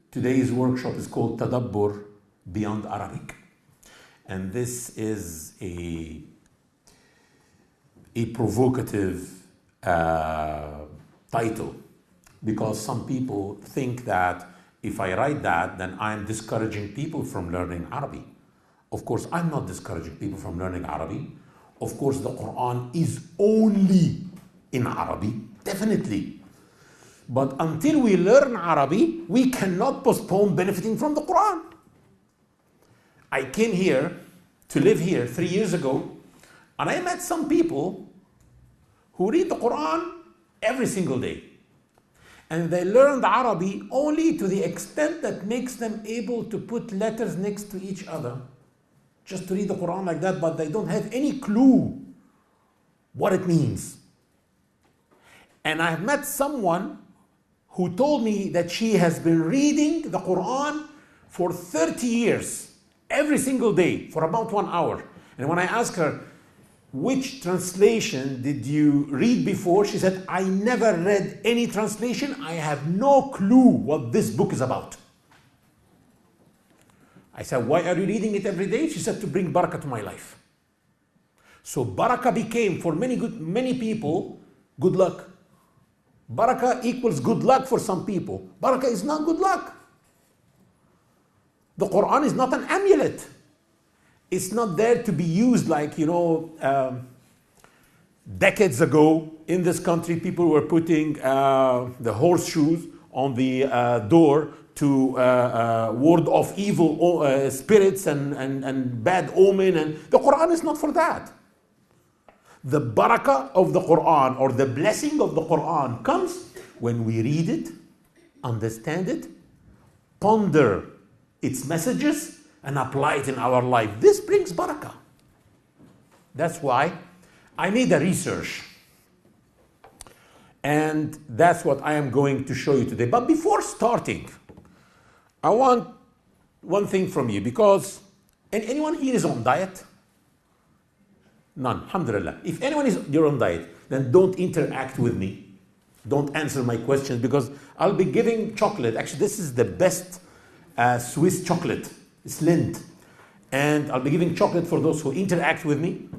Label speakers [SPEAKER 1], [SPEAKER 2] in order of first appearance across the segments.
[SPEAKER 1] Today's workshop is called Tadabbur Beyond Arabic. And this is a provocative title, because some people think that if I write that, then I'm discouraging people from learning Arabic. Of course, I'm not discouraging people from learning Arabic. Of course, the Quran is only in Arabic, definitely. But until we learn Arabic, we cannot postpone benefiting from the Quran. I came here to live here 3 years ago, and I met some people who read the Quran every single day. And they learned Arabic only to the extent that makes them able to put letters next to each other, just to read the Quran like that, but they don't have any clue what it means. And I've met someone who told me that she has been reading the Quran for 30 years, every single day, for about 1 hour. And when I asked her, which translation did you read before? She said, I never read any translation. I have no clue what this book is about. I said, why are you reading it every day? She said, to bring barakah to my life. So barakah became, for many people, good luck. Barakah equals good luck for some people. Barakah is not good luck. The Quran is not an amulet. It's not there to be used like, decades ago in this country, people were putting the horseshoes on the door to ward off evil spirits and bad omen. And the Quran is not for that. The barakah of the Quran, or the blessing of the Quran, comes when we read it, understand it, ponder its messages, and apply it in our life. This brings barakah. That's why I made a research. And that's what I am going to show you today. But before starting, I want one thing from you, because anyone here is on diet? None, alhamdulillah. If anyone is on diet, then don't interact with me. Don't answer my questions, because I'll be giving chocolate. Actually, this is the best Swiss chocolate. It's Lind. And I'll be giving chocolate for those who interact with me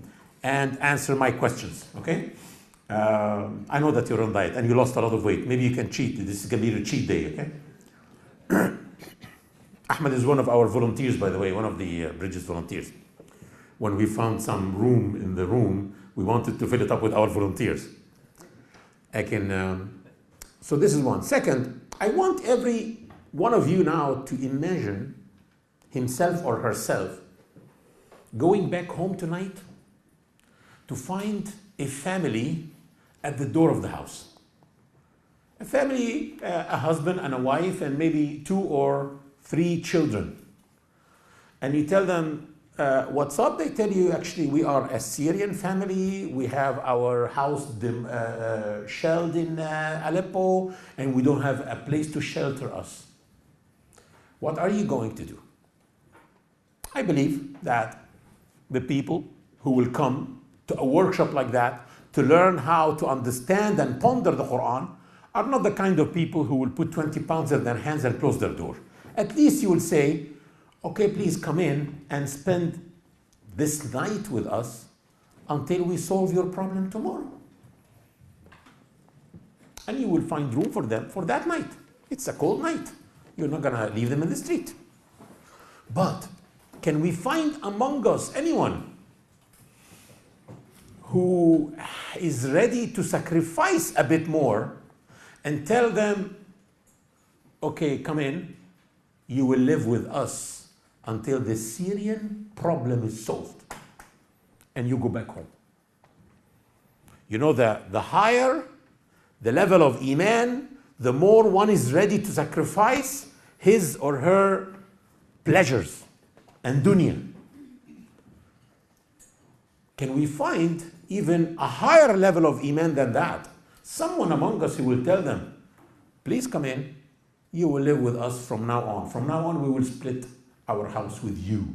[SPEAKER 1] and answer my questions, okay? I know that you're on diet and you lost a lot of weight. Maybe you can cheat. This is going to be your cheat day, okay? Ahmed is one of our volunteers, by the way, one of the Bridges volunteers. When we found some room in the room, we wanted to fill it up with our volunteers. So this is one. Second, I want every one of you now to imagine himself or herself going back home tonight to find a family at the door of the house. A family, a husband and a wife, and maybe 2 or 3 children. And you tell them, what's up? They tell you, actually, we are a Syrian family. We have our house shelled in Aleppo, and we don't have a place to shelter us. What are you going to do? I believe that the people who will come to a workshop like that to learn how to understand and ponder the Quran are not the kind of people who will put 20 pounds in their hands and close their door. At least you will say, okay, please come in and spend this night with us until we solve your problem tomorrow. And you will find room for them for that night. It's a cold night. You're not going to leave them in the street. But can we find among us anyone who is ready to sacrifice a bit more and tell them, okay, come in, you will live with us until the Syrian problem is solved, and you go back home. You know, the higher the level of Iman, the more one is ready to sacrifice his or her pleasures and dunya. Can we find even a higher level of Iman than that? Someone among us who will tell them, please come in, you will live with us from now on. From now on, we will split our house with you.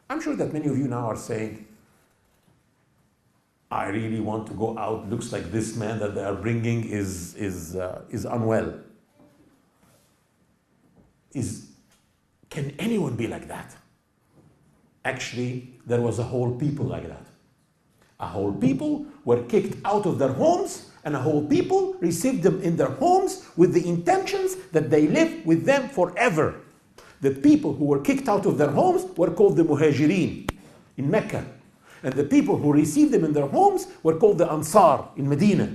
[SPEAKER 1] I'm sure that many of you now are saying, I really want to go out. Looks like this man that they are bringing is unwell. can anyone be like that? Actually, there was a whole people like that. A whole people were kicked out of their homes, and a whole people received them in their homes with the intentions that they live with them forever. The people who were kicked out of their homes were called the Muhajirin in Mecca. And the people who received them in their homes were called the Ansar in Medina.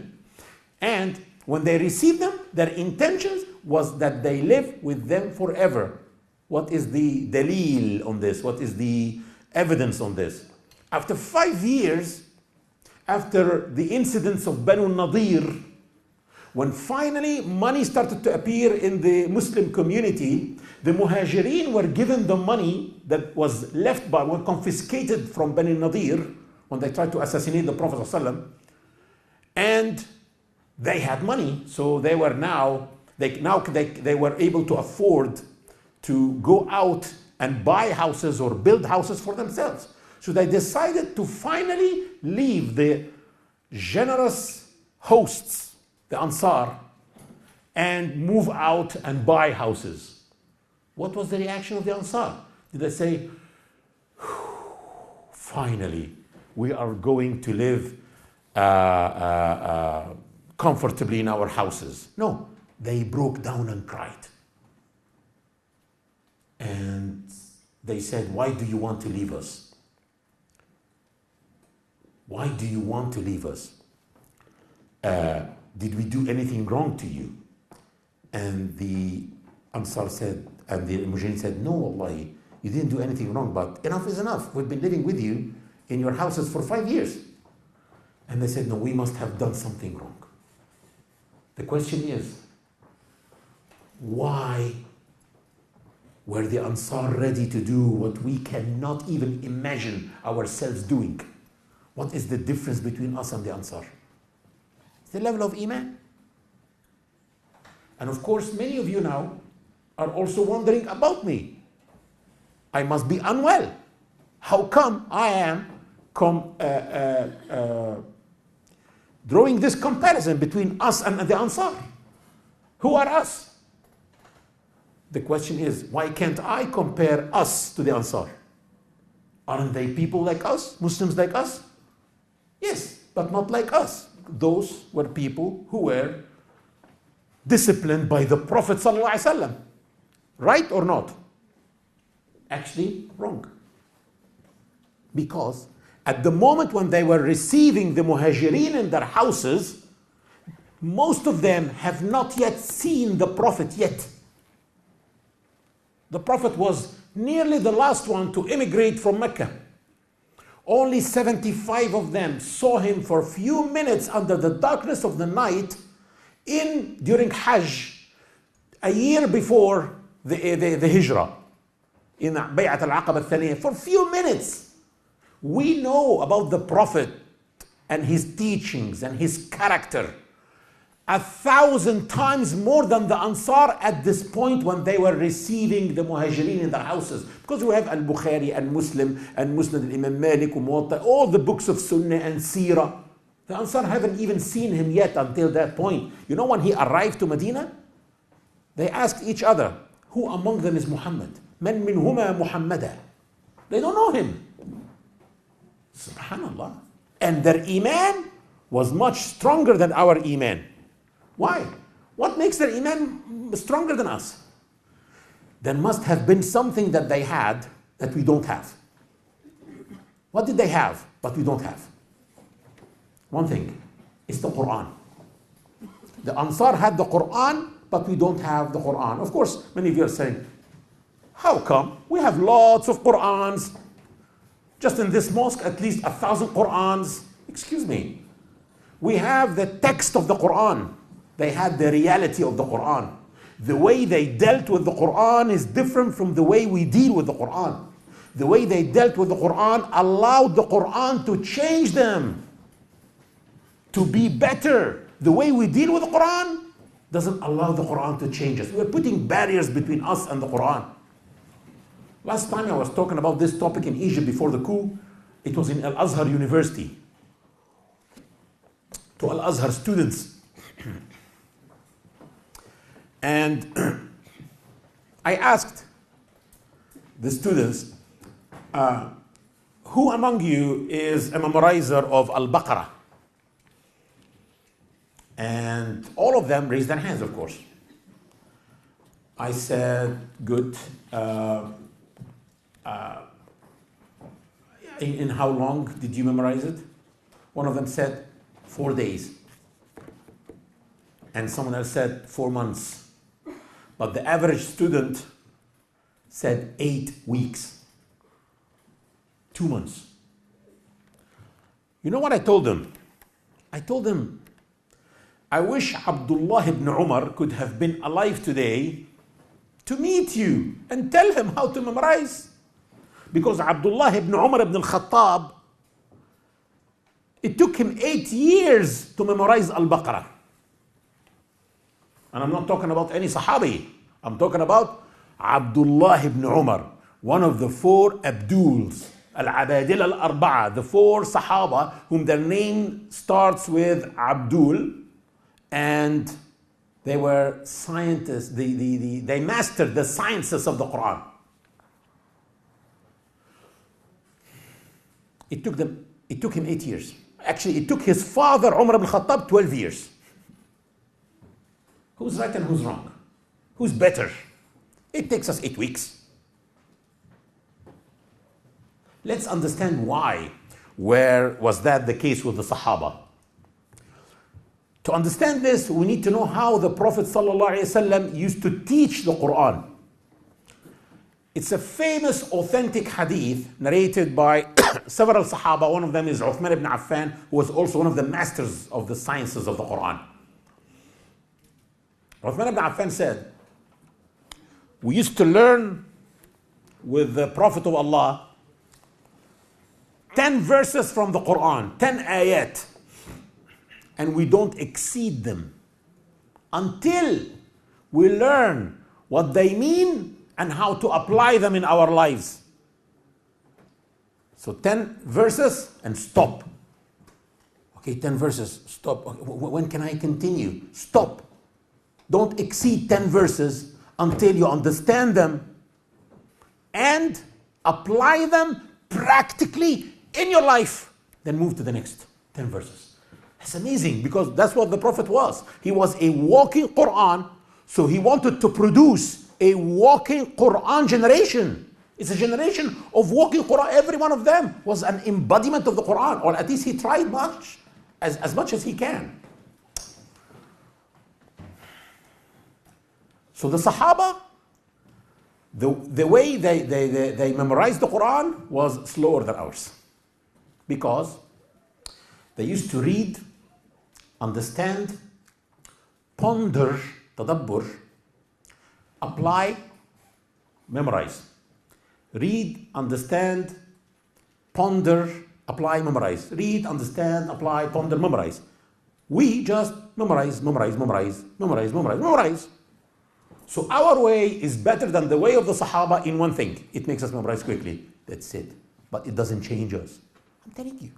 [SPEAKER 1] And when they received them, their intentions was that they live with them forever. What is the dalil on this? What is the evidence on this? After 5 years, after the incidents of Banu Nadir, when finally money started to appear in the Muslim community, the Muhajirin were given the money that was left by, were confiscated from Banu Nadir when they tried to assassinate the Prophet ﷺ. And they had money, so they were they were able to afford to go out and buy houses or build houses for themselves. So they decided to finally leave the generous hosts, the Ansar, and move out and buy houses. What was the reaction of the Ansar? Did they say, finally, we are going to live comfortably in our houses? No, they broke down and cried. And they said, why do you want to leave us? Why do you want to leave us? Did we do anything wrong to you? And the Ansar said, and the Muhajirin said, no, wallahi, you didn't do anything wrong, but enough is enough. We've been living with you in your houses for 5 years. And they said, no, we must have done something wrong. The question is, why were the Ansar ready to do what we cannot even imagine ourselves doing? What is the difference between us and the Ansar? It's the level of Iman. And of course, many of you now are also wondering about me. I must be unwell. How come I am drawing this comparison between us and the Ansar? Who are us? The question is, why can't I compare us to the Ansar? Aren't they people like us, Muslims like us? Yes, but not like us. Those were people who were disciplined by the Prophet ﷺ. Right or not? Actually, wrong. Because at the moment when they were receiving the Muhajirin in their houses, most of them have not yet seen the Prophet yet. The Prophet was nearly the last one to immigrate from Mecca. Only 75 of them saw him for a few minutes under the darkness of the night during Hajj, a year before the Hijrah, in Bay'at al-Aqaba al-Thaniyah, for a few minutes. We know about the Prophet and his teachings and his character 1,000 times more than the Ansar at this point when they were receiving the Muhajirin in their houses. Because we have Al-Bukhari and Muslim and Musnad al-Imam Malik, Muwatta, all the books of Sunnah and Seerah. The Ansar haven't even seen him yet until that point. You know, when he arrived to Medina, they asked each other, who among them is Muhammad? Man minhuma Muhammada. They don't know him. Subhanallah. And their Iman was much stronger than our Iman. Why? What makes their Iman stronger than us? There must have been something that they had that we don't have. What did they have but we don't have? One thing, it's the Quran. The Ansar had the Quran, but we don't have the Quran. Of course, many of you are saying, how come? We have lots of Qurans. Just in this mosque, at least 1,000 Qurans. Excuse me. We have the text of the Quran. They had the reality of the Quran. The way they dealt with the Quran is different from the way we deal with the Quran. The way they dealt with the Quran allowed the Quran to change them, to be better. The way we deal with the Quran doesn't allow the Quran to change us. We're putting barriers between us and the Quran. Last time I was talking about this topic in Egypt before the coup. It was in Al-Azhar University. To Al-Azhar students. And I I asked the students, who among you is a memorizer of Al-Baqarah? And all of them raised their hands, of course. I said, good. In how long did you memorize it? One of them said, 4 days. And someone else said, 4 months. But the average student said 8 weeks. 2 months. You know what I told them? I told them, I wish Abdullah ibn Umar could have been alive today to meet you and tell him how to memorize. Because Abdullah ibn Umar ibn al-Khattab, it took him 8 years to memorize Al-Baqarah. And I'm not talking about any Sahabi. I'm talking about Abdullah ibn Umar, one of the 4 Abduls, Al-Abadil al-Arba'a, the 4 Sahaba whom their name starts with Abdul, and they were scientists. They mastered the sciences of the Quran. It took him 8 years. Actually, it took his father, Umar ibn Khattab, 12 years. Who's right and who's wrong? Who's better? It takes us 8 weeks. Let's understand why. Where was that the case with the Sahaba? To understand this, we need to know how the Prophet ﷺ used to teach the Quran. It's a famous, authentic hadith narrated by several Sahaba. One of them is Uthman ibn Affan, who was also one of the masters of the sciences of the Quran. Uthman ibn Affan said, we used to learn with the Prophet of Allah 10 verses from the Quran, 10 ayat, and we don't exceed them until we learn what they mean and how to apply them in our lives. So 10 verses and stop. Okay, 10 verses, stop. Okay, when can I continue? Stop. Don't exceed 10 verses until you understand them and apply them practically in your life. Then move to the next 10 verses. That's amazing, because that's what the Prophet was. He was a walking Quran, so he wanted to produce a walking Quran generation. It's a generation of walking Quran. Every one of them was an embodiment of the Quran, or at least he tried as much as he can. So the Sahaba, the way they memorized the Quran was slower than ours. Because they used to read, understand, ponder, tadabbur, apply, memorize. Read, understand, ponder, apply, memorize. Read, understand, apply, ponder, memorize. We just memorize. So our way is better than the way of the Sahaba in one thing. It makes us memorize quickly. That's it. But it doesn't change us. I'm telling you.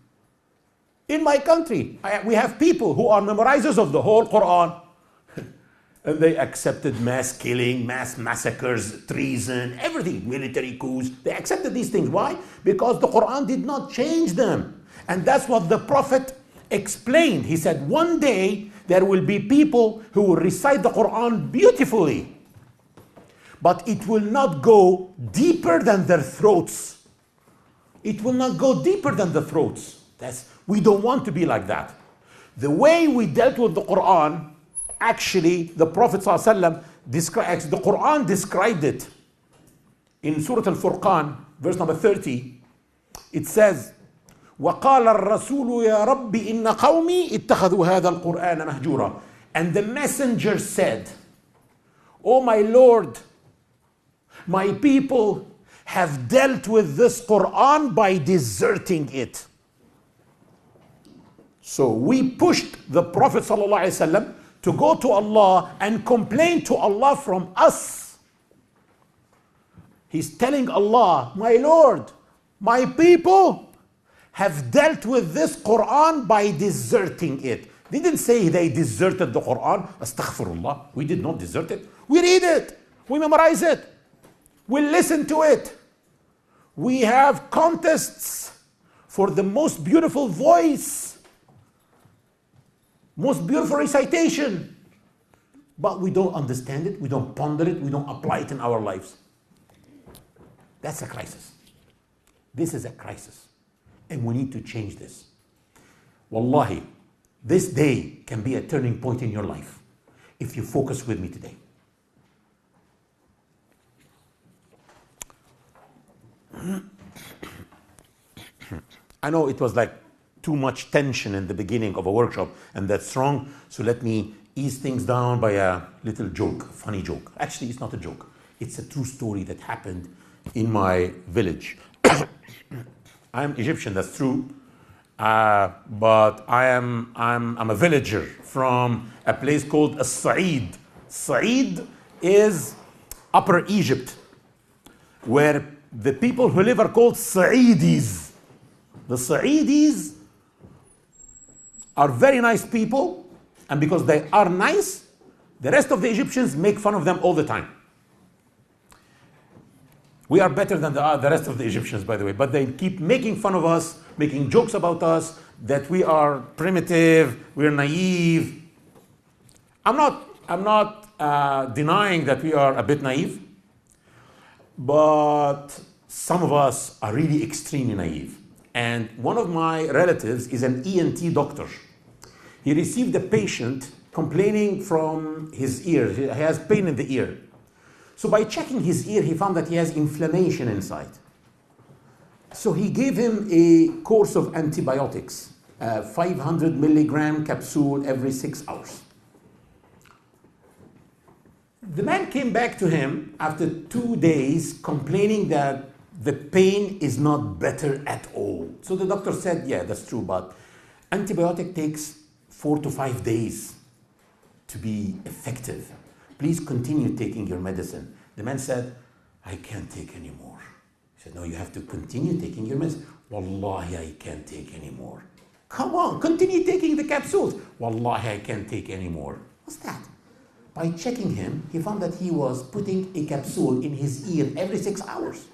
[SPEAKER 1] In my country, we have people who are memorizers of the whole Quran. And they accepted mass killing, mass massacres, treason, everything, military coups. They accepted these things. Why? Because the Quran did not change them. And that's what the Prophet explained. He said, one day there will be people who will recite the Quran beautifully, but it will not go deeper than their throats. It will not go deeper than the throats. We don't want to be like that. The way we dealt with the Quran, actually, the Prophet ﷺ described, the Quran described it. In Surah Al-Furqan, verse number 30, it says, وَقَالَ الرَّسُولُ يَا رَبِّ إِنَّ قَوْمِي اتَّخَذُوا هَذَا الْقُرْآنَ مَهْجُورًا. And the messenger said, "O my Lord, my people have dealt with this Quran by deserting it." So we pushed the Prophet ﷺ to go to Allah and complain to Allah from us. He's telling Allah, my Lord, my people have dealt with this Quran by deserting it. They didn't say they deserted the Quran. Astaghfirullah. We did not desert it. We read it. We memorize it. will listen to it. We have contests for the most beautiful voice, most beautiful recitation. But we don't understand it, we don't ponder it, we don't apply it in our lives. That's a crisis. This is a crisis. And we need to change this. Wallahi, this day can be a turning point in your life if you focus with me today. I know it was like too much tension in the beginning of a workshop, and that's wrong. So let me ease things down by a little joke, funny joke. Actually, it's not a joke. It's a true story that happened in my village. I'm Egyptian, that's true. But I'm a villager from a place called As-Sa'id. Sa'id is Upper Egypt, where the people who live are called Sa'idis. The Sa'idis are very nice people, and because they are nice, the rest of the Egyptians make fun of them all the time. We are better than the rest of the Egyptians, by the way, but they keep making fun of us, making jokes about us, that we are primitive, we're naive. I'm not denying that we are a bit naive, but some of us are really extremely naive. And one of my relatives is an ENT doctor. He received a patient complaining from his ear. He has pain in the ear. So by checking his ear, he found that he has inflammation inside. So he gave him a course of antibiotics, 500 milligram capsule every 6 hours. The man came back to him after 2 days complaining that the pain is not better at all. So the doctor said, yeah, that's true, but antibiotic takes 4 to 5 days to be effective. Please continue taking your medicine. The man said, I can't take any more. He said, no, you have to continue taking your medicine. Wallahi, I can't take any more. Come on, continue taking the capsules. Wallahi, I can't take any more. What's that? By checking him, he found that he was putting a capsule in his ear every 6 hours.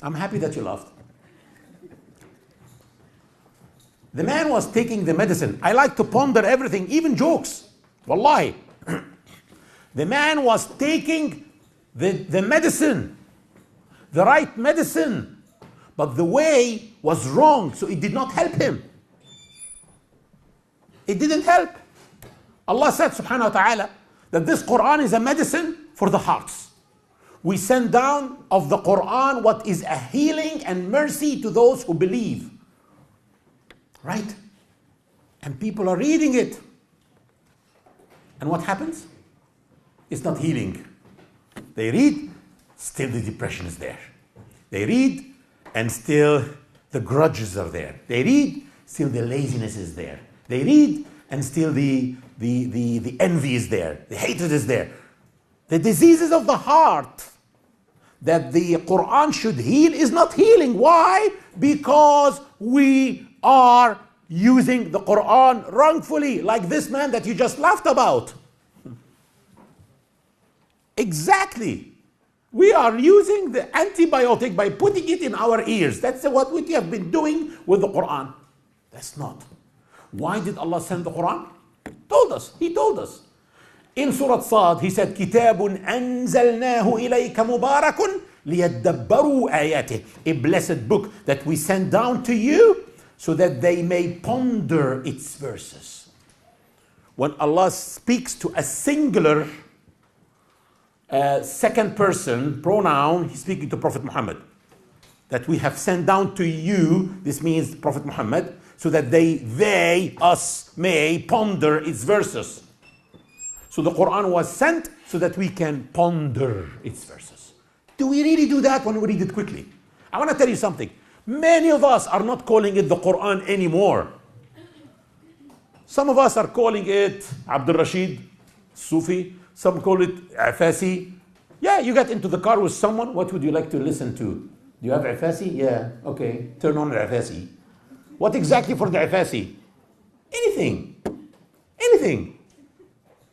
[SPEAKER 1] I'm happy that you laughed. The man was taking the medicine. I like to ponder everything, even jokes. Wallahi. The man was taking the medicine, the right medicine, but the way was wrong, so it did not help him. It didn't help. Allah said, subhanahu wa ta'ala, that this Quran is a medicine for the hearts. We send down of the Quran what is a healing and mercy to those who believe. Right? And people are reading it. And what happens? It's not healing. They read, still the depression is there. They read, and still the grudges are there. They read, still the laziness is there. They read, and still the envy is there. The hatred is there. The diseases of the heart that the Quran should heal is not healing. Why? Because we are using the Quran wrongfully, like this man that you just laughed about. Exactly. We are using the antibiotic by putting it in our ears. That's what we have been doing with the Quran. That's not. Why did Allah send the Quran? Told us. He told us. In Surah Sad, He said, كِتَابٌ أَنزَلْنَاهُ إِلَيْكَ مُبَارَكٌ لِيَدَّبَّرُوا آيَاتِهِ. A blessed book that we send down to you so that they may ponder its verses. When Allah speaks to a singular second person pronoun, He's speaking to Prophet Muhammad. That we have sent down to you, this means Prophet Muhammad, so that us may ponder its verses. So the Quran was sent so that we can ponder its verses. Do we really do that when we read it quickly? I want to tell you something. Many of us are not calling it the Quran anymore. Some of us are calling it Abdul Rashid, Sufi. Some call it Afasi. Yeah, you get into the car with someone. What would you like to listen to? Do you have Afasi? Yeah, okay. Turn on Afasi. What exactly for the Afasi? Anything. Anything.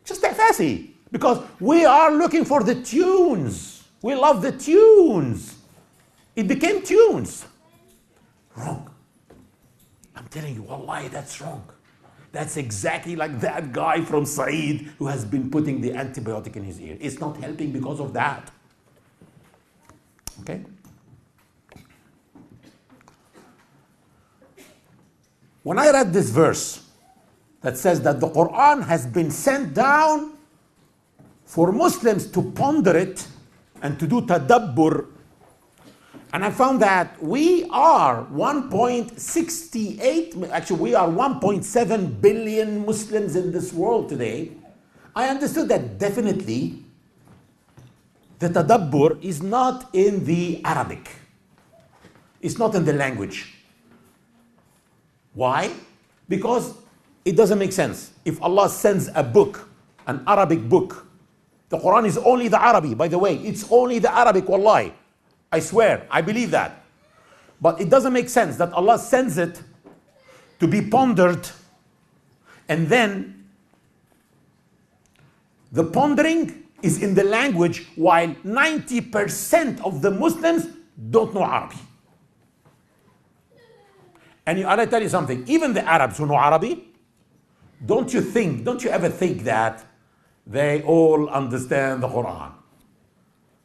[SPEAKER 1] Just i'fasi. Because we are looking for the tunes. We love the tunes. It became tunes. Wrong. I'm telling you, wallahi, that's wrong. That's exactly like that guy from Said who has been putting the antibiotic in his ear. It's not helping because of that. Okay? When I read this verse that says that the Quran has been sent down for Muslims to ponder it and to do tadabbur, and I found that we are 1.68, actually we are 1.7 billion Muslims in this world today. I understood that definitely the tadabbur is not in the Arabic. It's not in the language. Why? Because it doesn't make sense. If Allah sends a book, an Arabic book, the Quran is only the Arabic, by the way. It's only the Arabic, wallahi. I swear, I believe that. But it doesn't make sense that Allah sends it to be pondered, and then the pondering is in the language while 90% of the Muslims don't know Arabic. And I tell you something, even the Arabs who know Arabic, don't you ever think that they all understand the Quran?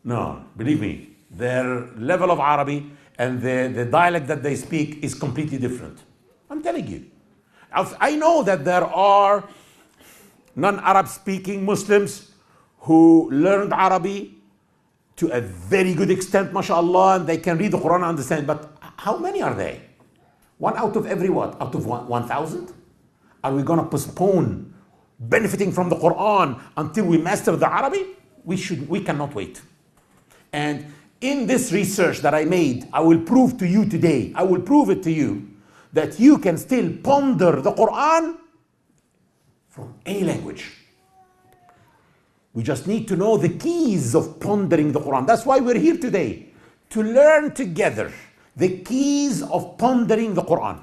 [SPEAKER 1] No, believe me, their level of Arabic and the dialect that they speak is completely different. I'm telling you. I know that there are non-Arab speaking Muslims who learned Arabic to a very good extent, mashallah, and they can read the Quran and understand, but how many are they? One out of every what? Out of 1,000? Are we going to postpone benefiting from the Quran until we master the Arabic? We cannot wait. And in this research that I made, I will prove to you today, I will prove it to you, that you can still ponder the Quran from any language. We just need to know the keys of pondering the Quran. That's why we're here today, to learn together the keys of pondering the Quran.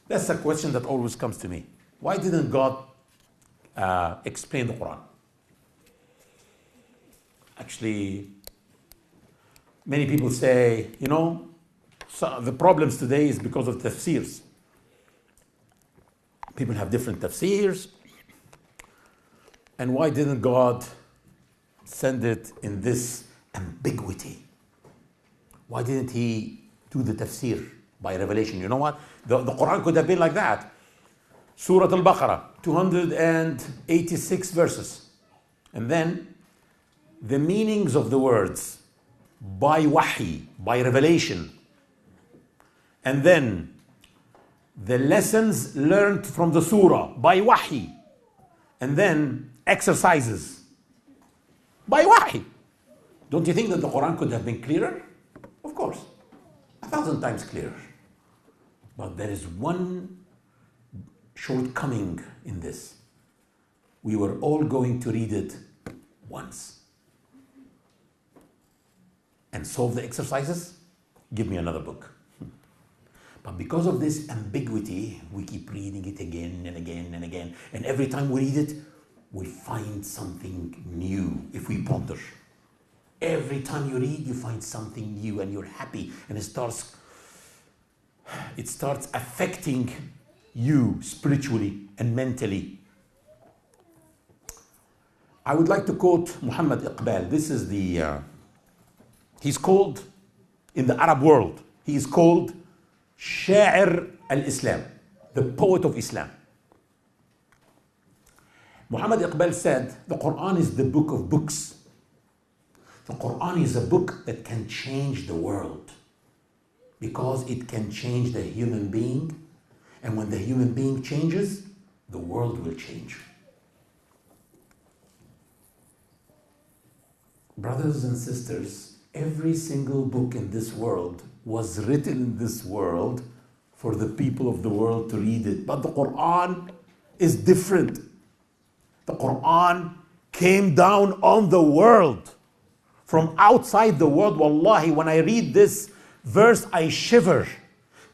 [SPEAKER 1] That's a question that always comes to me. Why didn't God explain the Quran? Actually, many people say, so the problems today is because of tafsirs. People have different tafsirs. And why didn't God send it in this ambiguity? Why didn't he do the tafsir by revelation? You know what? The Quran could have been like that. Surah Al-Baqarah, 286 verses. And then the meanings of the words by wahi, by revelation. And then the lessons learned from the surah by wahi. And then exercises by wahi. Don't you think that the Quran could have been clearer? Of course, 1,000 times clearer. But there is one shortcoming in this. We were all going to read it once and solve the exercises. Give me another book. But because of this ambiguity, we keep reading it again and again and again. And every time we read it, we find something new if we ponder. Every time you read, you find something new and you're happy. And it starts affecting you spiritually and mentally. I would like to quote Muhammad Iqbal. This is he's called, in the Arab world, he is called Sha'ir al-Islam, the poet of Islam. Muhammad Iqbal said, the Quran is the book of books. The Quran is a book that can change the world because it can change the human being. And when the human being changes, the world will change. Brothers and sisters, every single book in this world was written in this world for the people of the world to read it. But the Quran is different. The Quran came down on the world. From outside the world, wallahi, when I read this verse, I shiver.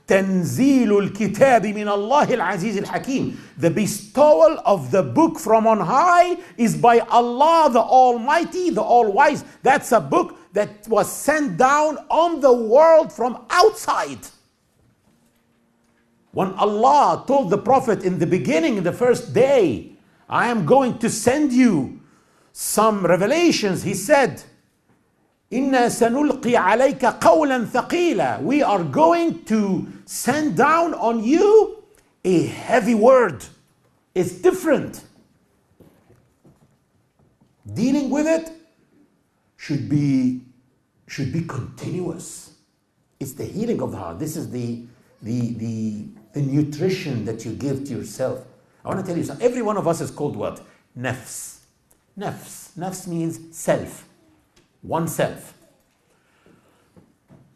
[SPEAKER 1] تنزيل الكتاب من الله العزيز الحكيم. The bestowal of the book from on high is by Allah the Almighty, the All-Wise. That's a book that was sent down on the world from outside. When Allah told the Prophet in the beginning, the first day, I am going to send you some revelations, he said, إِنَّا سَنُلْقِي عَلَيْكَ قَوْلًا ثَقِيلًا. We are going to send down on you a heavy word. It's different. Dealing with it should be continuous. It's the healing of the heart. This is the nutrition that you give to yourself. I want to tell you something. Every one of us is called what? Nafs. Nafs. Nafs means self. Oneself.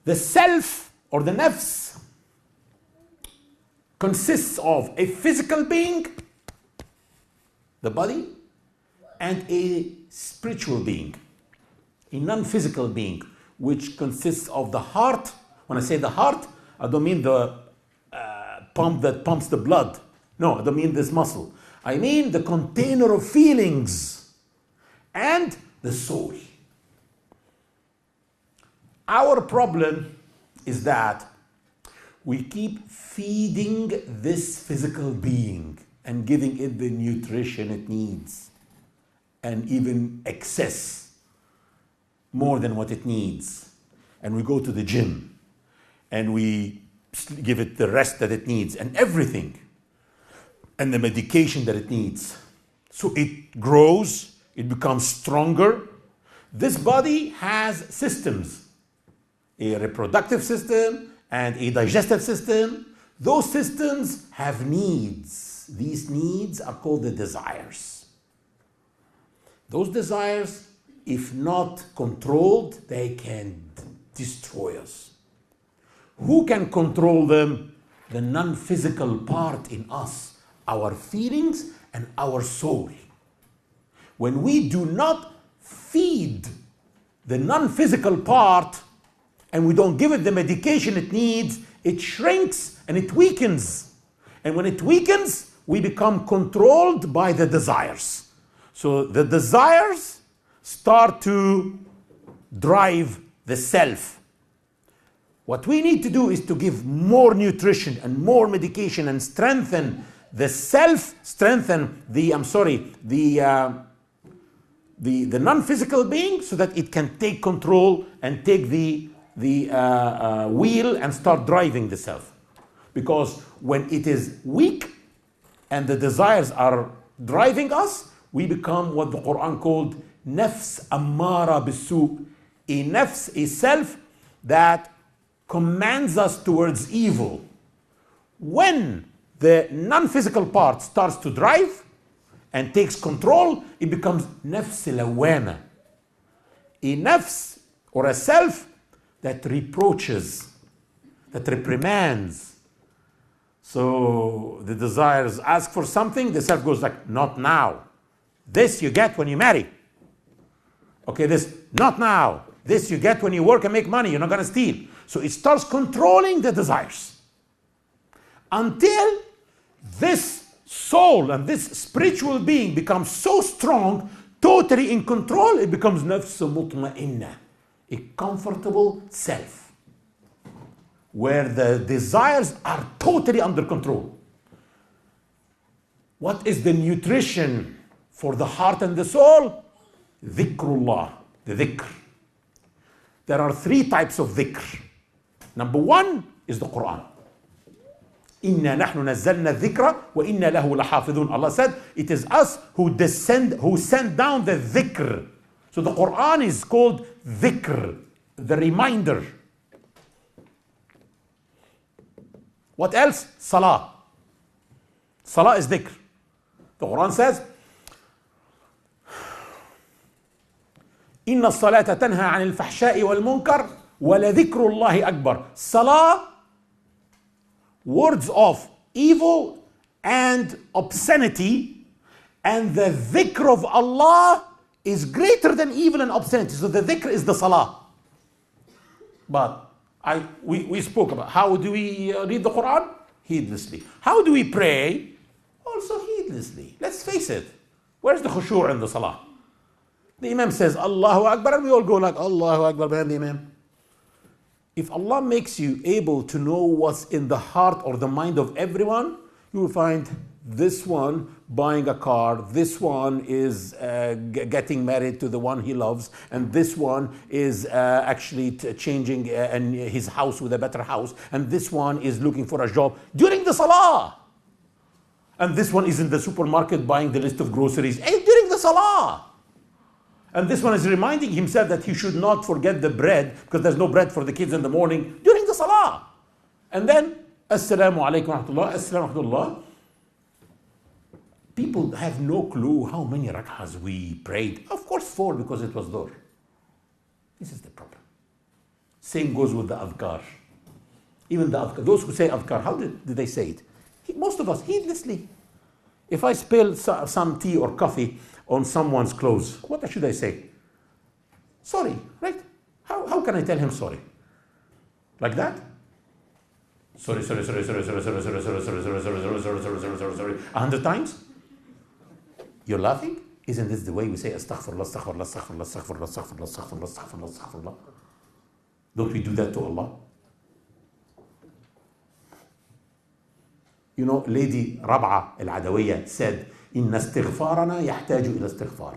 [SPEAKER 1] The self or the nafs consists of a physical being, the body, and a spiritual being, a non-physical being, which consists of the heart. When I say the heart, I don't mean the pump that pumps the blood. No, I don't mean this muscle. I mean the container of feelings and the soul. Our problem is that we keep feeding this physical being and giving it the nutrition it needs, and even excess, more than what it needs. And we go to the gym and we give it the rest that it needs and everything, and the medication that it needs. So it grows, it becomes stronger. This body has systems, a reproductive system and a digestive system. Those systems have needs. These needs are called the desires. Those desires, if not controlled, they can destroy us. Who can control them? The non-physical part in us, our feelings and our soul. When we do not feed the non-physical part and we don't give it the medication it needs, it shrinks and it weakens. And when it weakens, we become controlled by the desires. So the desires start to drive the self. What we need to do is to give more nutrition and more medication and strengthen the self, strengthen the non-physical being, so that it can take control and take the wheel and start driving the self. Because when it is weak and the desires are driving us, we become what the Quran called nafs ammara bisu, a nafs, a self that commands us towards evil. When the non-physical part starts to drive and takes control, it becomes nafs lawama, a nafs or a self that reproaches, that reprimands. So the desires ask for something, the self goes like, not now. This you get when you marry. Okay, this, not now. This you get when you work and make money, you're not gonna steal. So it starts controlling the desires. Until this soul and this spiritual being becomes so strong, totally in control, it becomes nafs mutma'inna, a comfortable self, where the desires are totally under control. What is the nutrition for the heart and the soul? Dhikrullah, the dhikr. There are 3 types of dhikr. Number 1 is the Quran. Inna nahnu nazzalna dhikra wa inna lahu lahafidhun. Allah said, it is us who send down the dhikr. So the Quran is called dhikr, the reminder. What else? Salah. Salah is dhikr. The Quran says, إن الصلاة تنهى عن الفحشاء والمنكر ولذكر الله أكبر. Salah, words of evil and obscenity, and the dhikr of Allah is greater than evil and obscenity. So the dhikr is the salah. But We spoke about how do we read the Quran? Heedlessly. How do we pray? Also heedlessly. Let's face it. Where's the khushu' in the salah? The Imam says Allahu Akbar and we all go like Allahu Akbar behind the Imam. If Allah makes you able to know what's in the heart or the mind of everyone, you will find this one buying a car, this one is getting married to the one he loves, and this one is actually changing his house with a better house, and this one is looking for a job during the salah. And this one is in the supermarket buying the list of groceries during the salah. And this one is reminding himself that he should not forget the bread because there's no bread for the kids in the morning during the salah. And then, Assalamu alaikum wa rahmatullah, Assalamu alaikum. People have no clue how many rak'ahs we prayed. Of course 4 because it was Dhuhr. This is the problem. Same goes with the adhkar. Even the adhkar, those who say adhkar, how did they say it? Most of us, heedlessly. If I spill some tea or coffee on someone's clothes, what should I say? Sorry, right? How can I tell him sorry? Like that? Sorry, 100 times? You're laughing? Isn't this the way we say astaghfirullah, astaghfirullah, astaghfirullah, astaghfirullah, astaghfirullah, astaghfirullah, astaghfirullah, astaghfirullah? Don't we do that to Allah? You know, Lady Rab'a al-Adawiyya said, Inna istighfarana yahtaju ila istighfar.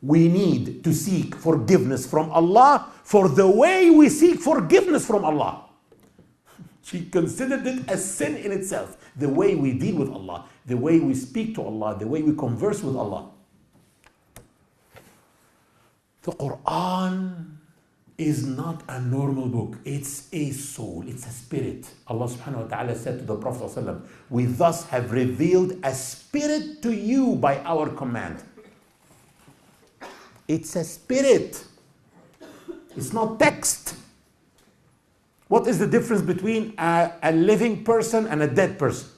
[SPEAKER 1] We need to seek forgiveness from Allah for the way we seek forgiveness from Allah. She considered it as sin in itself. The way we deal with Allah, the way we speak to Allah, the way we converse with Allah. The Quran is not a normal book. It's a soul. It's a spirit. Allah subhanahu wa ta'ala said to the Prophet sallallahu alaihi wasallam, we thus have revealed a spirit to you by our command. It's a spirit. It's not text. What is the difference between a living person and a dead person?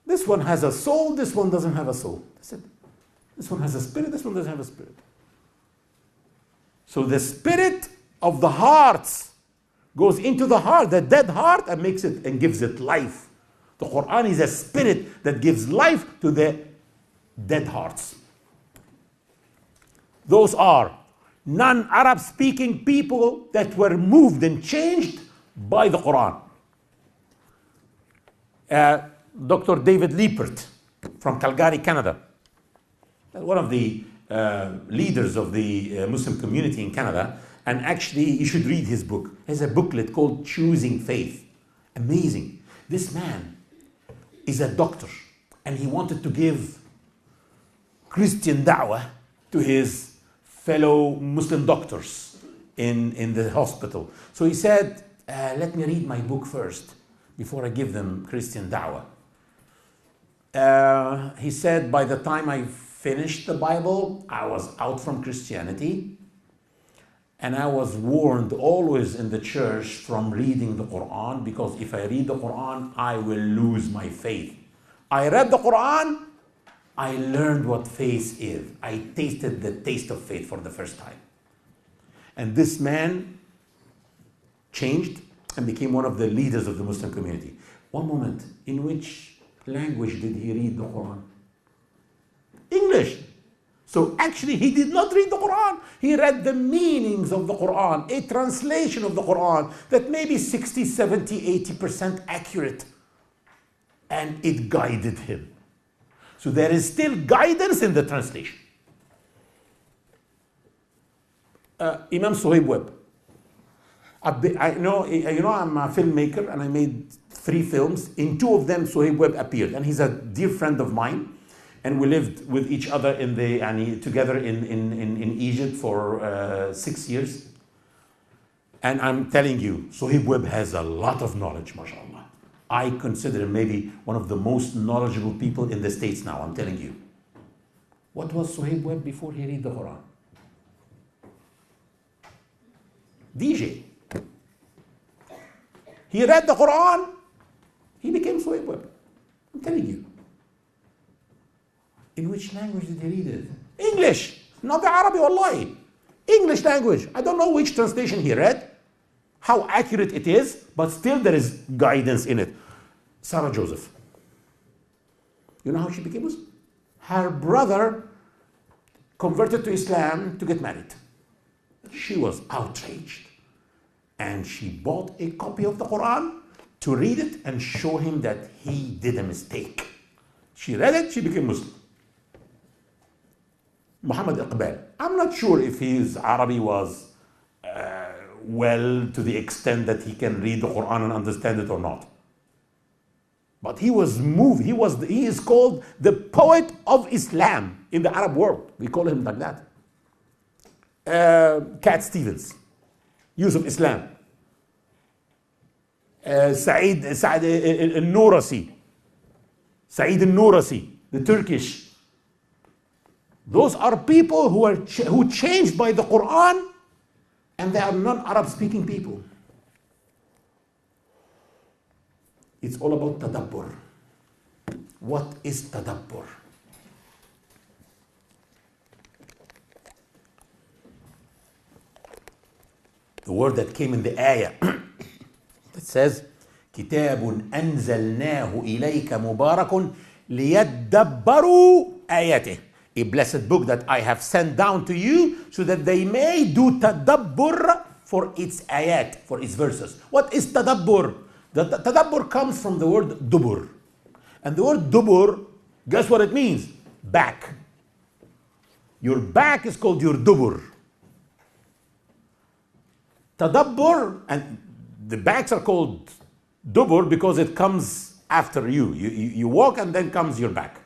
[SPEAKER 1] This one has a soul, this one doesn't have a soul. That's it. This one has a spirit, this one doesn't have a spirit. So the spirit of the hearts goes into the heart, the dead heart, and makes it and gives it life. The Quran is a spirit that gives life to the dead hearts. Those are non-Arab speaking people that were moved and changed by the Quran. Dr. David Liepert from Calgary, Canada, one of the leaders of the Muslim community in Canada, and actually you should read his book. He has a booklet called Choosing Faith. Amazing. This man is a doctor and he wanted to give Christian da'wah to his fellow Muslim doctors in the hospital. So he said, let me read my book first before I give them Christian da'wah. He said, by the time I finished the Bible, I was out from Christianity, and I was warned always in the church from reading the Quran, because if I read the Quran, I will lose my faith. I read the Quran, I learned what faith is. I tasted the taste of faith for the first time. And this man changed and became one of the leaders of the Muslim community. One moment, in which language did he read the Quran? English. So actually he did not read the Quran. He read the meanings of the Quran, a translation of the Quran that may be 60, 70, 80% accurate. And it guided him. So there is still guidance in the translation. Imam Suhaib Webb. I know I'm a filmmaker and I made 3 films. In 2 of them, Suhaib Webb appeared. And he's a dear friend of mine. And we lived with each other together in Egypt for 6 years. And I'm telling you, Suhaib Webb has a lot of knowledge, mashallah. I consider him maybe one of the most knowledgeable people in the States now, I'm telling you. What was Suhaib Webb before he read the Quran? DJ. He read the Quran, he became Suhaib Webb. I'm telling you. In which language did he read it? English. Not the Arabic, wallahi. English language. I don't know which translation he read. how accurate it is, but still there is guidance in it. Sarah Joseph. You know how she became Muslim? Her brother converted to Islam to get married. She was outraged. And she bought a copy of the Quran to read it and show him that he did a mistake. She read it, she became Muslim. Muhammad Iqbal. I'm not sure if his Arabic was well to the extent that he can read the Quran and understand it or not. But he was moved. He is called the poet of Islam in the Arab world. We call him like that. Cat Stevens, Yusuf Islam, Saeed al-Nurasi, the Turkish. Those are people who changed by the Quran, and they are non-Arab speaking people. It's all about tadabbur. What is tadabbur? The word that came in the ayah that says, كتاب أنزلناه إليك مبارك ليدبروا آياته. A blessed book that I have sent down to you so that they may do tadabbur for its ayat, for its verses. What is tadabbur? The tadabbur comes from the word dubur. And the word dubur, guess what it means? Back. Your back is called your dubur. Tadabbur, and the backs are called dubur because it comes after you. You walk and then comes your back.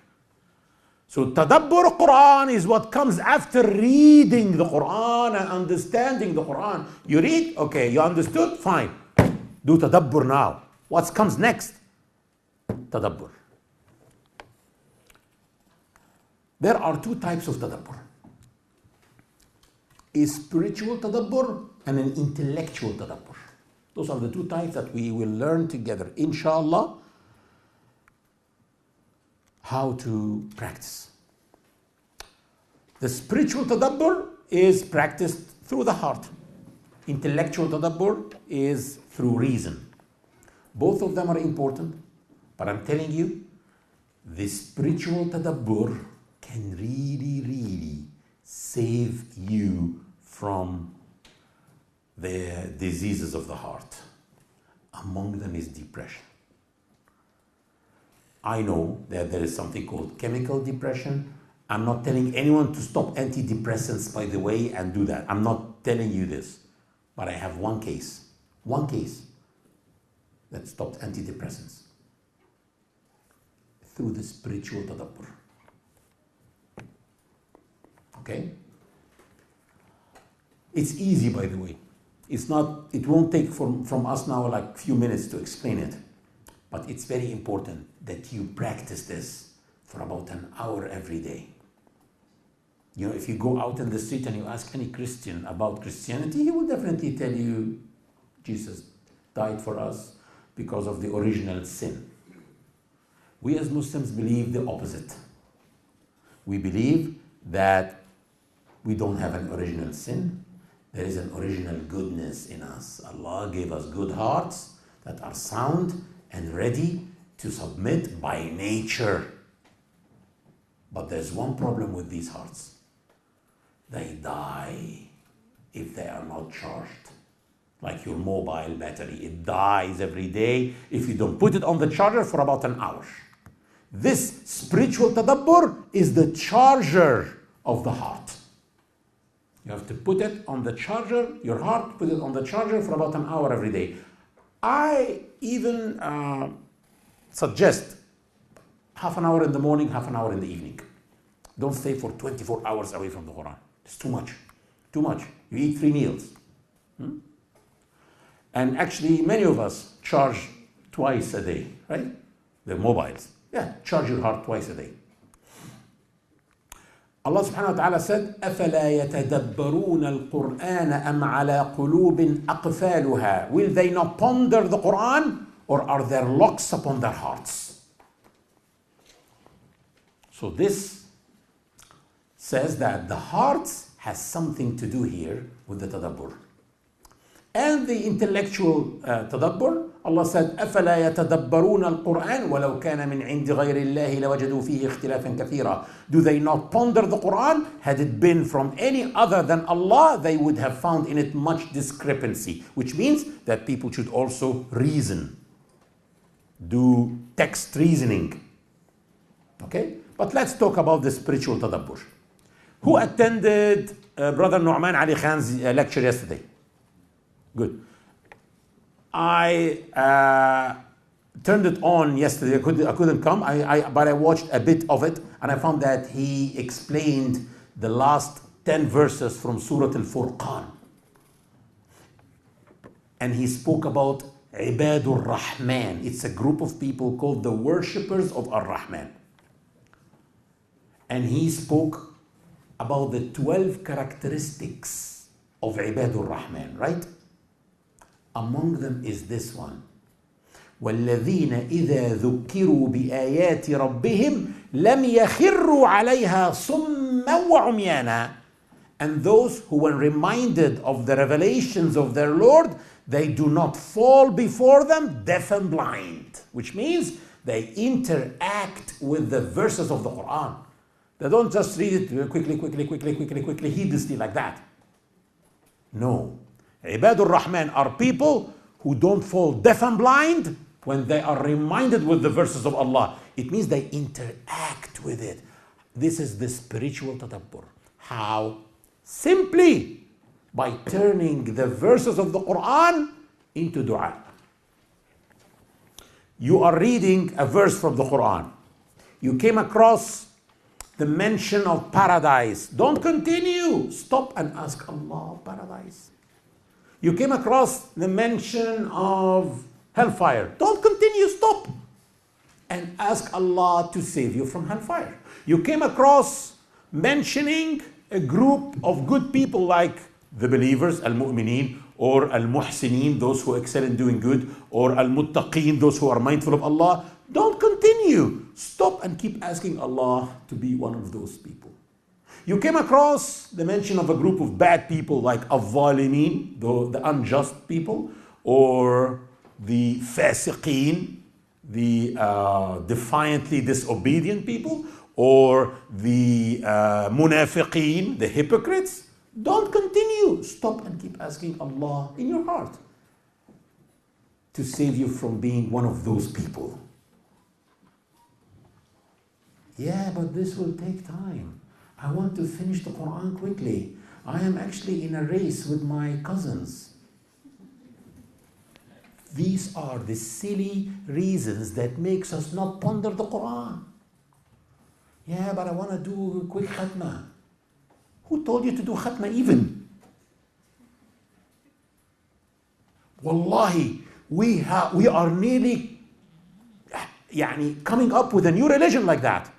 [SPEAKER 1] So tadabbur Quran is what comes after reading the Quran and understanding the Quran. You read, okay, you understood, fine. Do tadabbur now. What comes next? Tadabbur. There are two types of tadabbur. A spiritual tadabbur and an intellectual tadabbur. Those are the two types that we will learn together, inshallah, how to practice. The spiritual tadabbur is practiced through the heart. Intellectual tadabbur is through reason. Both of them are important, but I'm telling you, the spiritual tadabbur can really save you from the diseases of the heart. Among them is depression. I know that there is something called chemical depression. I'm not telling anyone to stop antidepressants, by the way, and do that. I'm not telling you this. But I have one case that stopped antidepressants through the spiritual tadabbur. Okay? It's easy, by the way. It won't take from us now like a few minutes to explain it. But it's very important that you practice this for about an hour every day. You know, if you go out in the street and you ask any Christian about Christianity, he will definitely tell you Jesus died for us because of the original sin. We as Muslims believe the opposite. We believe that we don't have an original sin. There is an original goodness in us. Allah gave us good hearts that are sound and ready to submit by nature. But there's one problem with these hearts. They die if they are not charged. Like your mobile battery, it dies every day if you don't put it on the charger for about an hour. This spiritual tadabbur is the charger of the heart. You have to put it on the charger, your heart, put it on the charger for about an hour every day. I even suggest half an hour in the morning, half an hour in the evening. Don't stay for 24 hours away from the Quran. It's too much. Too much. You eat 3 meals. And actually, many of us charge twice a day, right? The mobiles. Yeah, charge your heart twice a day. Allah subhanahu wa ta'ala said, أَفَلَا يَتَدَبَّرُونَ الْقُرْآنَ أَمْ عَلَى قُلُوبٍ أَقْفَالُهَا. Will they not ponder the Quran, or are there locks upon their hearts? So this says that the heart has something to do here with the tadabbur. and the intellectual tadabbur. Allah said, أَفَلَا يَتَدَبَّرُونَ الْقُرْآنَ وَلَوْ كَانَ مِنْ عِنْدِ غَيْرِ اللَّهِ لَوَجَدُوا فِيهِ اخْتِلَافًا كَثِيرًا. Do they not ponder the Quran? Had it been from any other than Allah, they would have found in it much discrepancy, which means that people should also reason, do text reasoning. Okay? But let's talk about the spiritual tadabbur. Who attended Brother Nu'man Ali Khan's lecture yesterday? Good. I turned it on yesterday. I couldn't come, but I watched a bit of it, and I found that he explained the last 10 verses from Surah Al-Furqan. And he spoke about Ibadur Rahman. It's a group of people called the worshippers of Ar-Rahman. And he spoke about the 12 characteristics of Ibadur Rahman, right? Among them is this one. وَالَّذِينَ إِذَا ذُكِّرُوا بِآيَاتِ رَبِّهِمْ لَمْ يَخِرُّوا عَلَيْهَا صُمًّا وَعُمْيَانًا. And those who, when reminded of the revelations of their Lord, they do not fall before them deaf and blind. Which means they interact with the verses of the Quran. They don't just read it quickly, heedlessly like that. No. Ibadur Rahman are people who don't fall deaf and blind when they are reminded with the verses of Allah. It means they interact with it. This is the spiritual tadabbur. How? Simply by turning the verses of the Quran into dua. You are reading a verse from the Quran. You came across the mention of paradise. Don't continue. Stop and ask Allah, paradise. You came across the mention of hellfire. Don't continue, stop. And ask Allah to save you from hellfire. You came across mentioning a group of good people like the believers, al-mu'mineen, or al-muhsineen, those who excel in doing good, or al-muttaqeen, those who are mindful of Allah. Don't continue. Stop and keep asking Allah to be one of those people. You came across the mention of a group of bad people like al-zalimin, the unjust people, or the fasiqeen, the defiantly disobedient people, or the munafiqeen, the hypocrites. Don't continue. Stop and keep asking Allah in your heart to save you from being one of those people. Yeah, but this will take time. I want to finish the Quran quickly. I am actually in a race with my cousins. These are the silly reasons that makes us not ponder the Quran. Yeah, but I want to do a quick khatma. Who told you to do khatma even? Wallahi, we are nearly coming up with a new religion like that.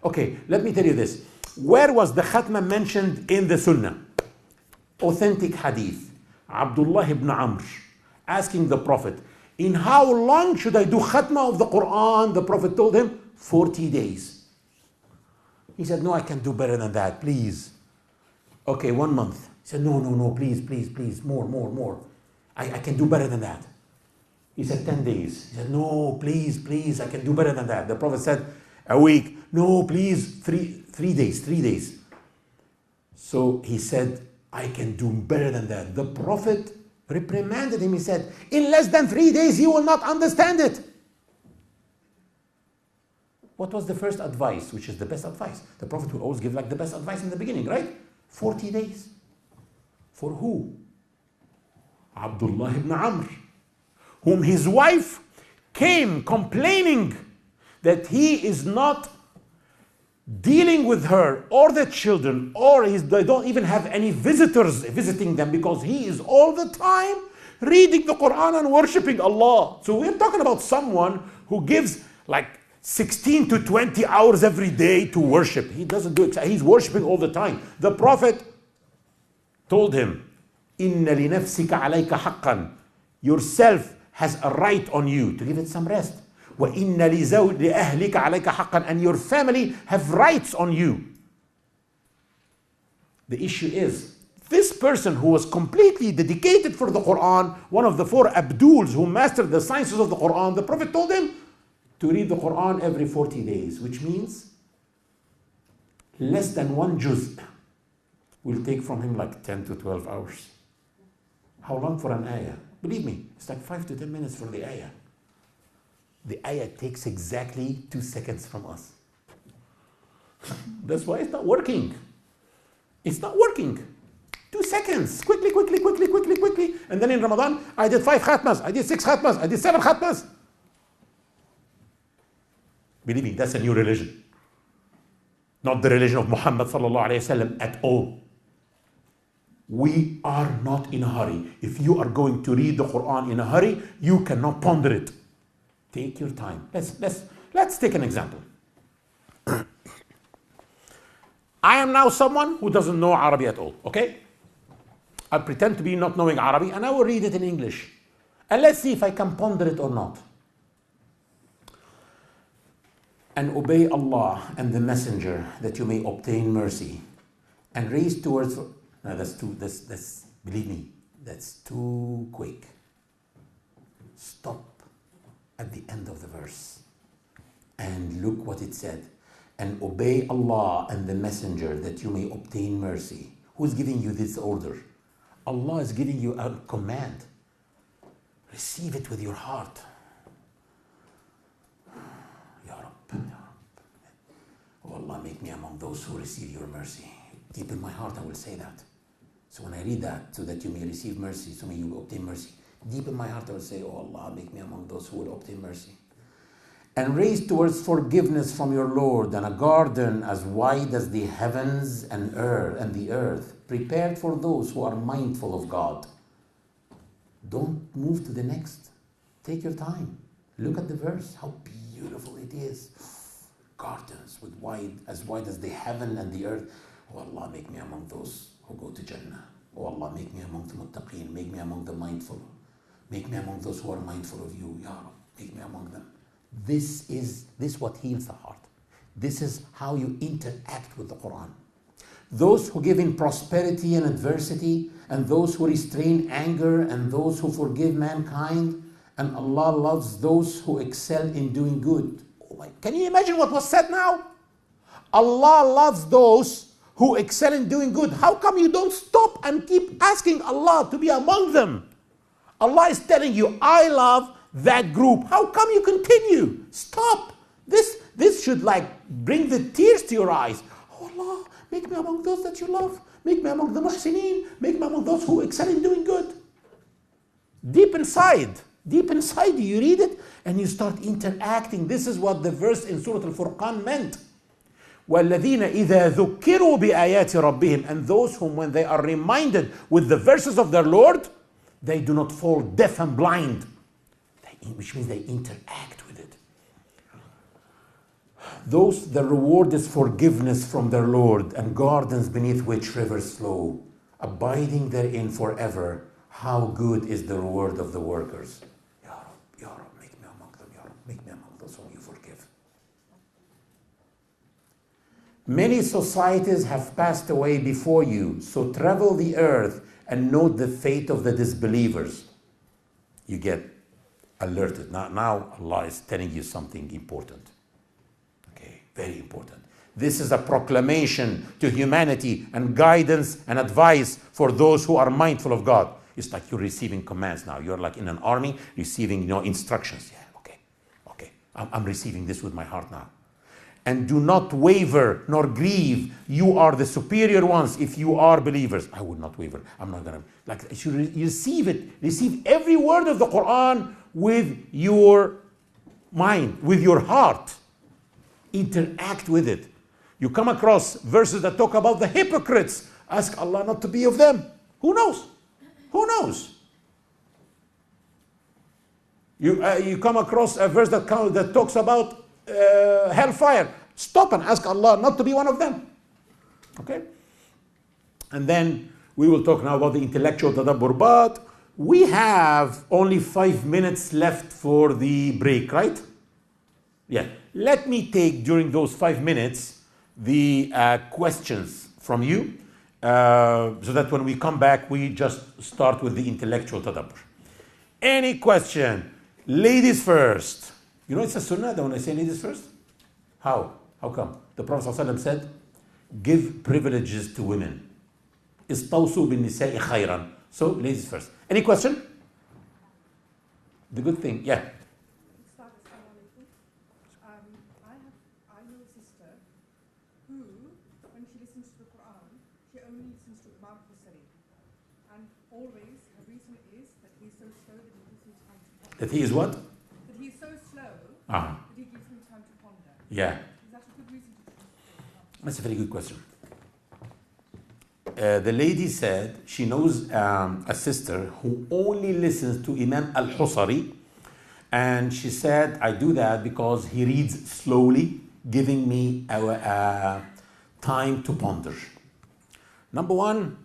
[SPEAKER 1] Okay, let me tell you this. Where was the khatma mentioned in the Sunnah? Authentic hadith. Abdullah ibn Amr asking the Prophet, in how long should I do khatma of the Quran? The Prophet told him, 40 days. He said, no, I can do better than that, please. Okay, 1 month. He said, no, please, more. I can do better than that. He said, 10 days. He said, no, please, I can do better than that. The Prophet said, a week. No, please, three days. So he said, I can do better than that. The Prophet reprimanded him. He said, in less than 3 days, you will not understand it. What was the first advice, which is the best advice? The Prophet would always give like the best advice in the beginning, right? 40 days. For who? Abdullah ibn Amr, whom his wife came complaining that he is not dealing with her or the children, or they don't even have any visitors visiting them because he is all the time reading the Quran and worshipping Allah. So we're talking about someone who gives like 16 to 20 hours every day to worship. He doesn't do it. He's worshiping all the time. The Prophet told him, Inna li nafsika alayka haqqan. Yourself has a right on you to give it some rest. وَإِنَّ لِأَهْلِكَ عَلَيْكَ حَقًّا. And your family have rights on you. The issue is, this person who was completely dedicated for the Quran, one of the 4 Abduls who mastered the sciences of the Quran, the Prophet told him to read the Quran every 40 days, which means less than 1 juz will take from him like 10 to 12 hours. How long for an ayah? Believe me, it's like 5 to 10 minutes for the ayah. The ayah takes exactly 2 seconds from us. That's why it's not working. It's not working. 2 seconds. Quickly. And then in Ramadan, I did 5 khatmas, I did 6 khatmas, I did 7 khatmas. Believe me, that's a new religion. Not the religion of Muhammad sallallahu alayhi wasallam at all. We are not in a hurry. If you are going to read the Quran in a hurry, you cannot ponder it. Take your time. Let's take an example. I am now someone who doesn't know Arabic at all, okay? I pretend to be not knowing Arabic and I will read it in English. And let's see if I can ponder it or not. And obey Allah and the Messenger that you may obtain mercy. And raise towards... No, that's believe me, that's too quick. Stop at the end of the verse. And look what it said. And obey Allah and the Messenger that you may obtain mercy. Who's giving you this order? Allah is giving you a command. Receive it with your heart. Ya Rab. Oh Allah, make me among those who receive your mercy. Deep in my heart I will say that. So when I read that, so that you may receive mercy, so may you obtain mercy. Deep in my heart I will say, oh Allah, make me among those who will obtain mercy. And raise towards forgiveness from your Lord and a garden as wide as the heavens and the earth, prepared for those who are mindful of God. Don't move to the next. Take your time. Look at the verse, how beautiful it is. Gardens with as wide as the heaven and the earth. Oh Allah, make me among those who go to Jannah. Oh Allah, make me among the muttaqeen. Make me among the mindful. Make me among those who are mindful of you. Ya Rab, make me among them. This is what heals the heart. This is how you interact with the Quran. Those who give in prosperity and adversity, and those who restrain anger, and those who forgive mankind, and Allah loves those who excel in doing good. Oh my, can you imagine what was said now? Allah loves those who excel in doing good. How come you don't stop and keep asking Allah to be among them? Allah is telling you, I love that group. How come you continue? Stop. This should like bring the tears to your eyes. Oh Allah, make me among those that you love. Make me among the muhsineen. Make me among those who excel in doing good. Deep inside you read it and you start interacting. This is what the verse in Surah Al-Furqan meant. وَالَّذِينَ إِذَا ذُكِّرُوا بِآيَاتِ رَبِّهِمْ. And those whom when they are reminded with the verses of their Lord, they do not fall deaf and blind. Which means they interact with it. Those, the reward is forgiveness from their Lord and gardens beneath which rivers flow, abiding therein forever. How good is the reward of the workers. Ya Rab, make me among them. Ya Rab, make me among those whom you forgive. Many societies have passed away before you, so travel the earth and note the fate of the disbelievers. You get alerted. Now Allah is telling you something important. Okay, very important. This is a proclamation to humanity and guidance and advice for those who are mindful of God. It's like you're receiving commands now. You're like in an army receiving instructions. Yeah, okay. I'm receiving this with my heart now. And do not waver nor grieve. You are the superior ones if you are believers. I would not waver. I'm not going to. You receive it. Receive every word of the Quran with your mind, with your heart. Interact with it. You come across verses that talk about the hypocrites. Ask Allah not to be of them. Who knows? Who knows? You come across a verse that talks about hellfire. Stop and ask Allah not to be one of them. Okay? And then we will talk now about the intellectual tadabbur. But we have only 5 minutes left for the break, right? Yeah. Let me take during those 5 minutes the questions from you. so that when we come back, we just start with the intellectual tadabbur. Any question? Ladies first. You know it's a sunnah that when I say ladies first? How? How come? The Prophet ﷺ said, give privileges to women. Istawsu bin nisa'i khayran. So, ladies first. Any question? The good thing, yeah.
[SPEAKER 2] I know a sister who, when she listens to the Quran, she only listens to Imam Hussein. And always, her reason is that he's so slow that he gives him time to ponder.
[SPEAKER 1] That he is what?
[SPEAKER 2] That he's so slow
[SPEAKER 1] Ah.
[SPEAKER 2] that he gives him time to ponder.
[SPEAKER 1] Yeah.
[SPEAKER 2] Is that a good reason to listen to the Quran?
[SPEAKER 1] That's a very good question. The lady said she knows a sister who only listens to Imam al-Husari, and she said, I do that because he reads slowly, giving me time to ponder. Number one,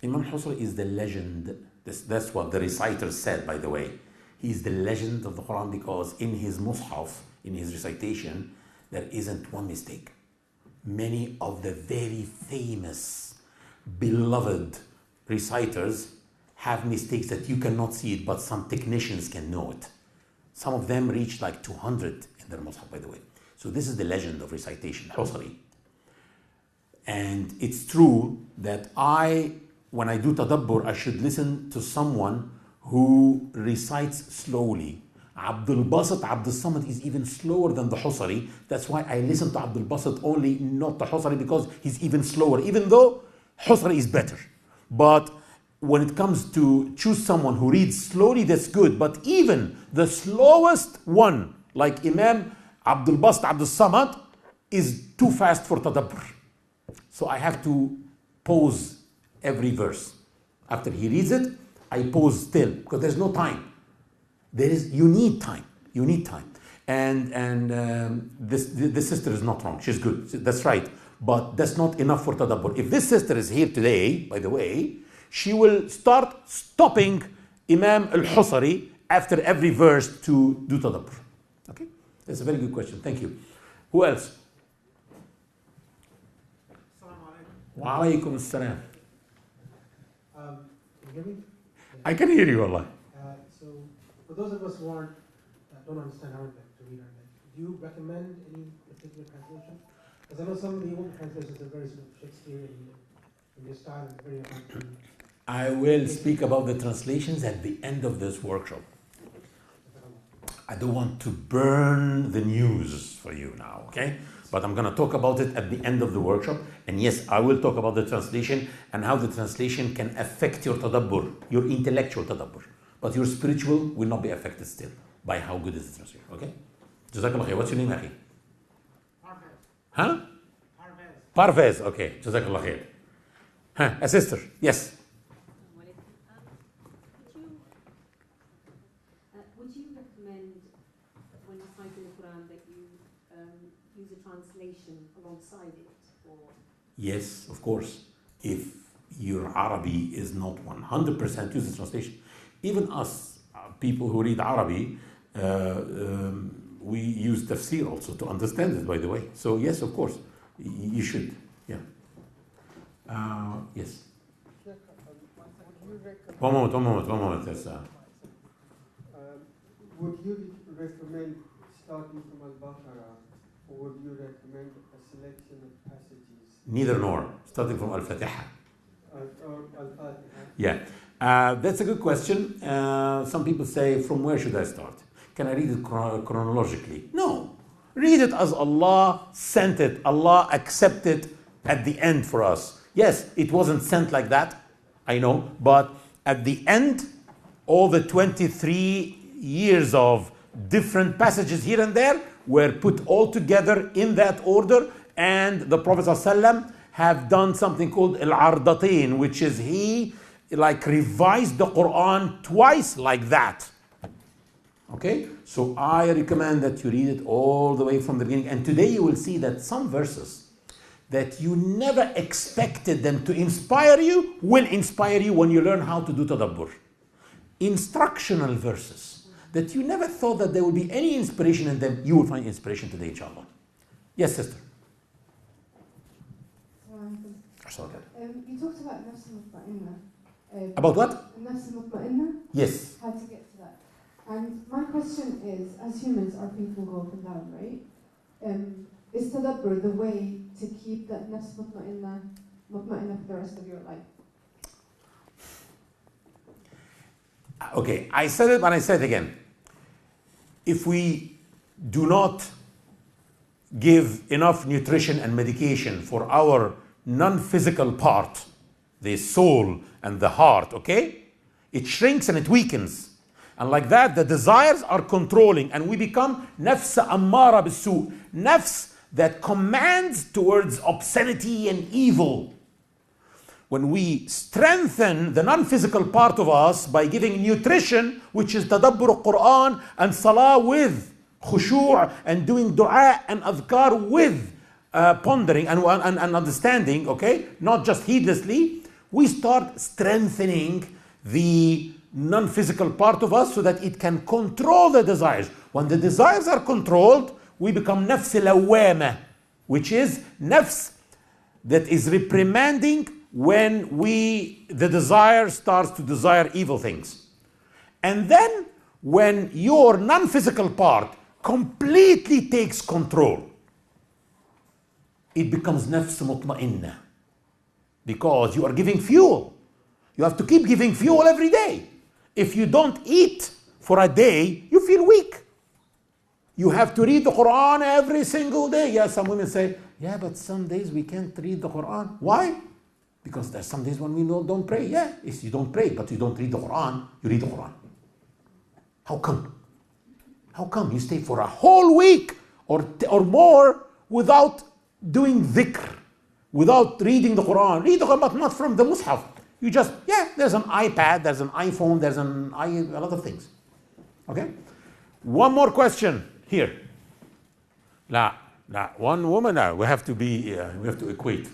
[SPEAKER 1] Imam al-Husari is the legend. That's what the reciter said, by the way. He is the legend of the Quran because in his mushaf, in his recitation, there isn't one mistake. Many of the very famous, beloved reciters have mistakes that you cannot see it, but some technicians can know it. Some of them reach like 200 in their mushaf, by the way. So this is the legend of recitation, Husari. And it's true that when I do tadabbur, I should listen to someone who recites slowly. Abdul Basit, Abdul Samad is even slower than the Husari. That's why I listen to Abdul Basit only, not the Husari, because he's even slower, even though Husari is better. But when it comes to choose someone who reads slowly, that's good. But even the slowest one, like Imam Abdul Basit, Abdul Samad, is too fast for tadabbur. So I have to pause every verse. After he reads it, I pause still, because there's no time. You need time. You need time. And this sister is not wrong. She's good. That's right. But that's not enough for tadabbur. If this sister is here today, by the way, she will start stopping Imam al-Husari after every verse to do tadabbur. Okay? That's a very good question. Thank you. Who else? Wa alaykum as-salam.
[SPEAKER 3] Can you hear me?
[SPEAKER 1] I can hear you, Allah.
[SPEAKER 3] So, for those of us who don't understand Arabic to read Arabic, do you recommend any particular translation? Because I know some of the older translations are very sort of Shakespearean in their style is very hard to.
[SPEAKER 1] I will speak about the translations at the end of this workshop. I don't want to burn the news for you now, okay? But I'm going to talk about it at the end of the workshop. And yes, I will talk about the translation and how the translation can affect your tadabbur, your intellectual tadabbur. But your spiritual will not be affected still by how good is the translation, okay? Jazakallah khair. What's your name, Akhi?
[SPEAKER 4] Parvez.
[SPEAKER 1] Huh?
[SPEAKER 4] Parvez.
[SPEAKER 1] Parvez, okay. Jazakallah khair. Huh? A sister, yes.
[SPEAKER 5] Would you recommend when reciting the Quran that you use a translation alongside it? Or?
[SPEAKER 1] Yes, of course. If your Arabic is not 100%, use the translation. Even us, people who read Arabic, we use tafsir also to understand it, by the way. So yes, of course, you should. Yeah. Yes. One moment. Yes,
[SPEAKER 6] would you recommend starting from Al-Baqarah, or would you recommend a selection of passages?
[SPEAKER 1] Neither nor. Starting from Al-Fatiha.
[SPEAKER 6] Or Al-Fatiha?
[SPEAKER 1] Yeah. That's a good question. Some people say, from where should I start? Can I read it chronologically? No. Read it as Allah sent it. Allah accepted at the end for us. Yes, it wasn't sent like that, I know, but at the end, all the 23 years of different passages here and there were put all together in that order, and the Prophet ﷺ have done something called al-ardatain, which is he like revised the Quran twice like that. Okay, so I recommend that you read it all the way from the beginning, and today you will see that some verses that you never expected them to inspire you will inspire you when you learn how to do tadabbur. Instructional verses that you never thought that there would be any inspiration in them, you will find inspiration today, inshallah. Yes, sister.
[SPEAKER 7] You talked about nafs al-mutma'inna.
[SPEAKER 1] About what?
[SPEAKER 7] Nafs al-mutma'inna,
[SPEAKER 1] Yes.
[SPEAKER 7] how to get to that. And my question is, as humans, our feet will go up and down, right? Is tadabbur the way to keep that nafs mutma'inna for the rest of your life?
[SPEAKER 1] Okay, I said it, but I said it again. If we do not give enough nutrition and medication for our non-physical part, the soul and the heart, okay? It shrinks and it weakens. And like that, the desires are controlling and we become nafs ammara bisu, nafs that commands towards obscenity and evil. When we strengthen the non-physical part of us by giving nutrition, which is tadabbur Quran and salah with khushu' and doing dua and adhkar with pondering and understanding, okay? Not just heedlessly, we start strengthening the non-physical part of us so that it can control the desires. When the desires are controlled, we become nafs lawwama, which is nafs that is reprimanding when the desire starts to desire evil things. And then when your non-physical part completely takes control, it becomes nafs mutma'inna, because you are giving fuel. You have to keep giving fuel every day. If you don't eat for a day, you feel weak. You have to read the Quran every single day. Yeah, some women say, yeah, but some days we can't read the Quran. Why? Because there's some days when we don't pray. Yeah, if you don't pray, but you don't read the Quran, you read the Quran. How come? How come you stay for a whole week or more without doing dhikr, without reading the Quran? Read the Quran, but not from the Mus'haf. You just, there's an iPad, there's an iPhone, there's a lot of things. Okay? One more question here. One woman now. We have to equate.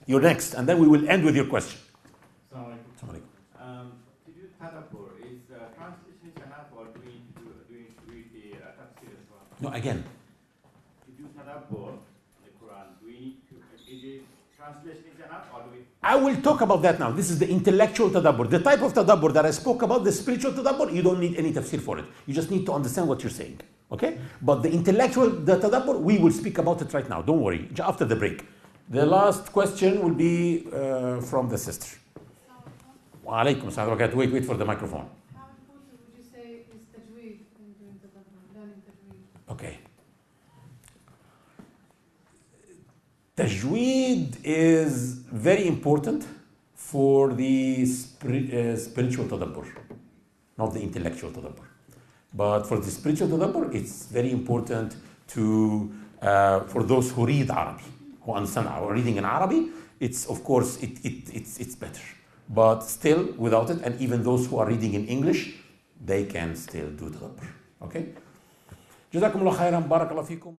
[SPEAKER 1] You're next, and then we will end with your question.
[SPEAKER 8] Assalamu alaikum. To do tadabbur, is translation enough, or do we read the tafsir as well?
[SPEAKER 1] No, again.
[SPEAKER 8] To do tadabbur, the Quran, do we need to, is it translation enough, or do we?
[SPEAKER 1] I will talk about that now. This is the intellectual tadabbur. The type of tadabbur that I spoke about, the spiritual tadabbur, you don't need any tafsir for it. You just need to understand what you're saying. Okay? But the intellectual, the tadabbur, we will speak about it right now. Don't worry. After the break. The last question will be from the sister. Wa alaikum assalam. Wait for the microphone.
[SPEAKER 7] How important would you say is tajweed in doing tadabbur, learning tajweed?
[SPEAKER 1] Okay. Tajweed is very important for the spiritual tadabbur, not the intellectual tadabbur. But for the spiritual tadabbur, it's very important for those who read Arabic, who understand our reading in Arabic. It's of course it's better. But still, without it, and even those who are reading in English, they can still do tadabbur. Okay. Jazakumullah khairan, barakallahu fikum.